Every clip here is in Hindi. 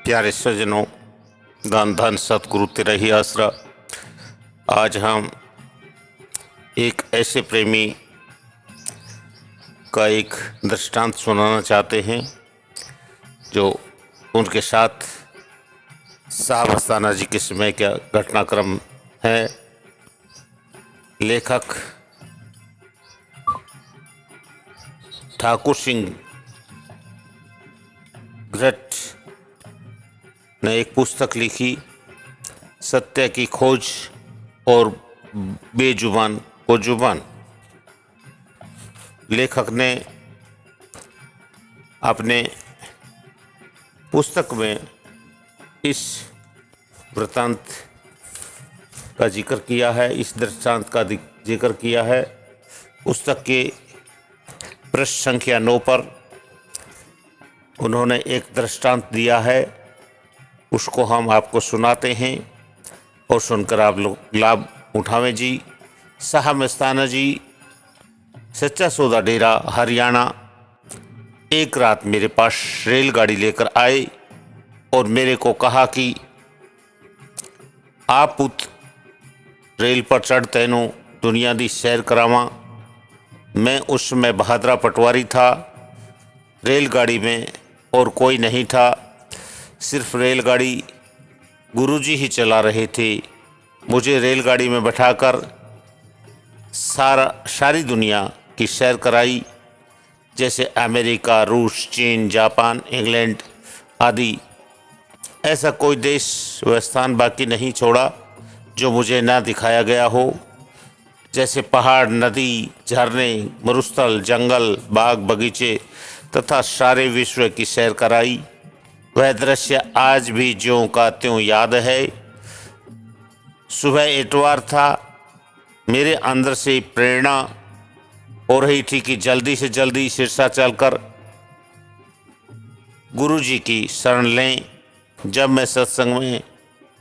प्यारे सज्जनों, धन धन सतगुरु तेरा ही आसरा। आज हम एक ऐसे प्रेमी का एक दृष्टांत सुनाना चाहते हैं जो उनके साथ साहब अस्थाना जी के समय का घटनाक्रम है। लेखक ठाकुर सिंह ग्रट ने एक पुस्तक लिखी, सत्य की खोज और बेजुबान को जुबान। लेखक ने अपने पुस्तक में इस वृत्तांत का जिक्र किया है, इस दृष्टांत का जिक्र किया है। पुस्तक के पृष्ठ संख्या 9 पर उन्होंने एक दृष्टांत दिया है, उसको हम आपको सुनाते हैं और सुनकर आप लोग लाभ उठावें जी। साहब अस्थाना जी सच्चा सौदा डेरा हरियाणा एक रात मेरे पास रेलगाड़ी लेकर आए और मेरे को कहा कि आप पुत रेल पर चढ़ तैनो दुनिया दी सैर करावा। मैं उस समय बहादुरा पटवारी था। रेलगाड़ी में और कोई नहीं था, सिर्फ रेलगाड़ी गुरुजी ही चला रहे थे। मुझे रेलगाड़ी में बैठाकर सारी दुनिया की सैर कराई, जैसे अमेरिका, रूस, चीन, जापान, इंग्लैंड आदि। ऐसा कोई देश व स्थान बाकी नहीं छोड़ा जो मुझे ना दिखाया गया हो। जैसे पहाड़, नदी, झरने, मरुस्थल, जंगल, बाग बगीचे तथा सारे विश्व की सैर कराई। वह दृश्य आज भी ज्यों का त्यों याद है। सुबह इतवार था। मेरे अंदर से प्रेरणा हो रही थी कि जल्दी से जल्दी सिरसा चलकर गुरुजी की शरण लें। जब मैं सत्संग में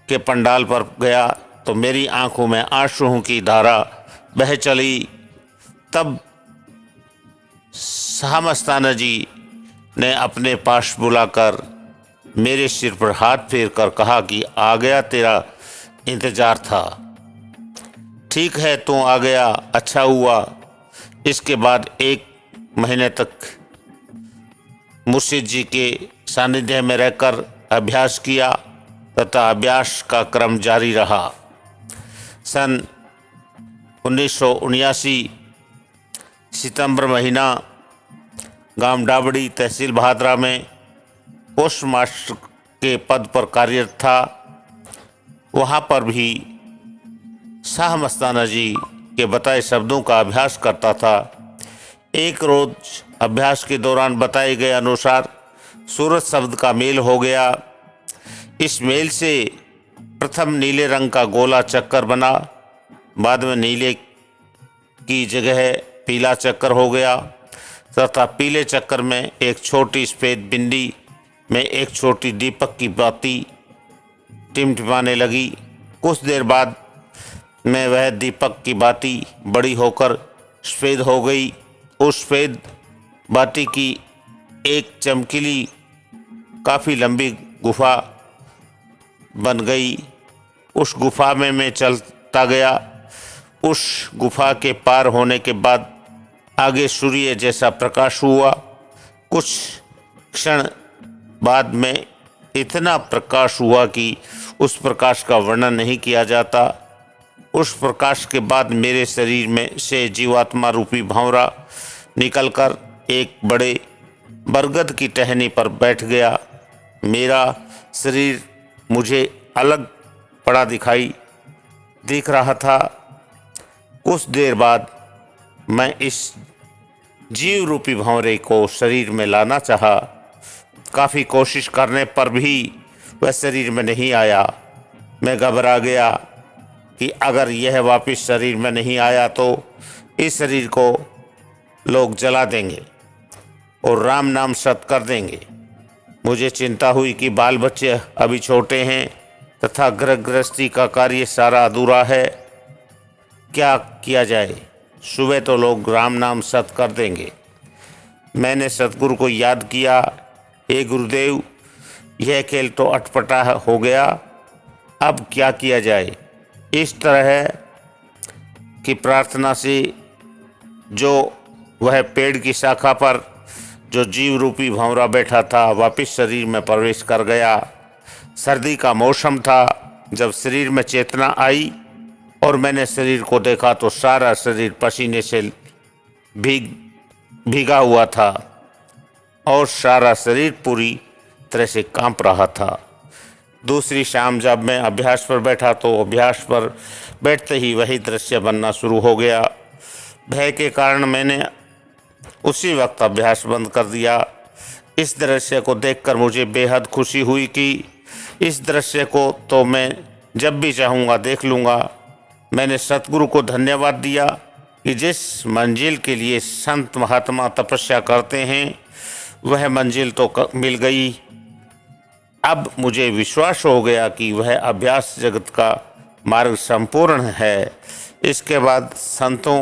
के पंडाल पर गया तो मेरी आंखों में आंसुओं की धारा बह चली। तब साहब अस्थाना जी ने अपने पास बुलाकर मेरे सिर पर हाथ फेर कर कहा कि आ गया, तेरा इंतजार था। ठीक है, तू आ गया, अच्छा हुआ। इसके बाद 1 महीने तक मुर्शिद जी के सानिध्य में रहकर अभ्यास किया तथा अभ्यास का क्रम जारी रहा। सन 1979 सितंबर महीना गांव डाबड़ी तहसील भादरा में पोस्ट मास्टर के पद पर कार्यरत था। वहाँ पर भी साहब अस्थाना जी के बताए शब्दों का अभ्यास करता था। एक रोज अभ्यास के दौरान बताए गए अनुसार सूरज शब्द का मेल हो गया। इस मेल से प्रथम नीले रंग का गोला चक्कर बना, बाद में नीले की जगह पीला चक्कर हो गया तथा पीले चक्कर में एक छोटी सफेद बिंदी में एक छोटी दीपक की बाती टिमटिमाने लगी। कुछ देर बाद में वह दीपक की बाती बड़ी होकर सफेद हो गई। उस सफेद बाती की एक चमकीली काफ़ी लंबी गुफा बन गई। उस गुफा में मैं चलता गया। उस गुफा के पार होने के बाद आगे सूर्य जैसा प्रकाश हुआ। कुछ क्षण बाद में इतना प्रकाश हुआ कि उस प्रकाश का वर्णन नहीं किया जाता। उस प्रकाश के बाद मेरे शरीर में से जीवात्मा रूपी भंवरा निकलकर एक बड़े बरगद की टहनी पर बैठ गया। मेरा शरीर मुझे अलग पड़ा दिख रहा था। कुछ देर बाद मैं इस जीव रूपी भंवरे को शरीर में लाना चाहा। काफ़ी कोशिश करने पर भी वह शरीर में नहीं आया। मैं घबरा गया कि अगर यह वापस शरीर में नहीं आया तो इस शरीर को लोग जला देंगे और राम नाम सत कर देंगे। मुझे चिंता हुई कि बाल बच्चे अभी छोटे हैं तथा गृह गृहस्थी का कार्य सारा अधूरा है। क्या किया जाए? सुबह तो लोग राम नाम सत कर देंगे। मैंने सतगुरु को याद किया, हे गुरुदेव, यह खेल तो अटपटा हो गया, अब क्या किया जाए। इस तरह की प्रार्थना से जो वह पेड़ की शाखा पर जो जीव रूपी भंवरा बैठा था वापस शरीर में प्रवेश कर गया। सर्दी का मौसम था। जब शरीर में चेतना आई और मैंने शरीर को देखा तो सारा शरीर पसीने से भीगा हुआ था और सारा शरीर पूरी तरह से कांप रहा था। दूसरी शाम जब मैं अभ्यास पर बैठा तो अभ्यास पर बैठते ही वही दृश्य बनना शुरू हो गया। भय के कारण मैंने उसी वक्त अभ्यास बंद कर दिया। इस दृश्य को देखकर मुझे बेहद खुशी हुई कि इस दृश्य को तो मैं जब भी चाहूँगा देख लूँगा। मैंने सतगुरु को धन्यवाद दिया कि जिस मंजिल के लिए संत महात्मा तपस्या करते हैं वह मंजिल तो मिल गई। अब मुझे विश्वास हो गया कि वह अभ्यास जगत का मार्ग संपूर्ण है। इसके बाद संतों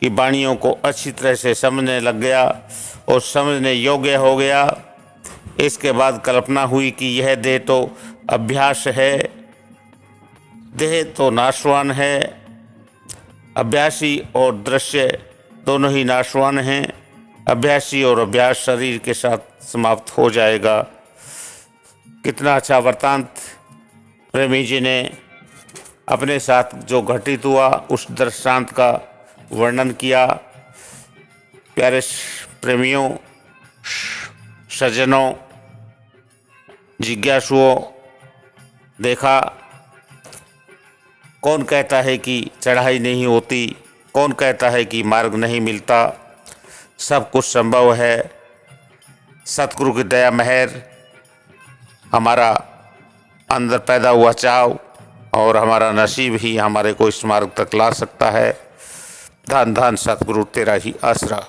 की वाणियों को अच्छी तरह से समझने लग गया और समझने योग्य हो गया। इसके बाद कल्पना हुई कि यह देह तो अभ्यास है, देह तो नाशवान है। अभ्यासी और दृश्य दोनों ही नाशवान हैं। अभ्यासी और अभ्यास शरीर के साथ समाप्त हो जाएगा। कितना अच्छा वृत्तांत प्रेमी जी ने अपने साथ जो घटित हुआ उस दृष्टांत का वर्णन किया। प्यारे प्रेमियों, सज्जनों, जिज्ञासुओं, देखा कौन कहता है कि चढ़ाई नहीं होती, कौन कहता है कि मार्ग नहीं मिलता। सब कुछ संभव है। सतगुरु की दया मेहर, हमारा अंदर पैदा हुआ चाव और हमारा नसीब ही हमारे को इस मार्ग तक ला सकता है। धन धन सतगुरु तेरा ही आसरा।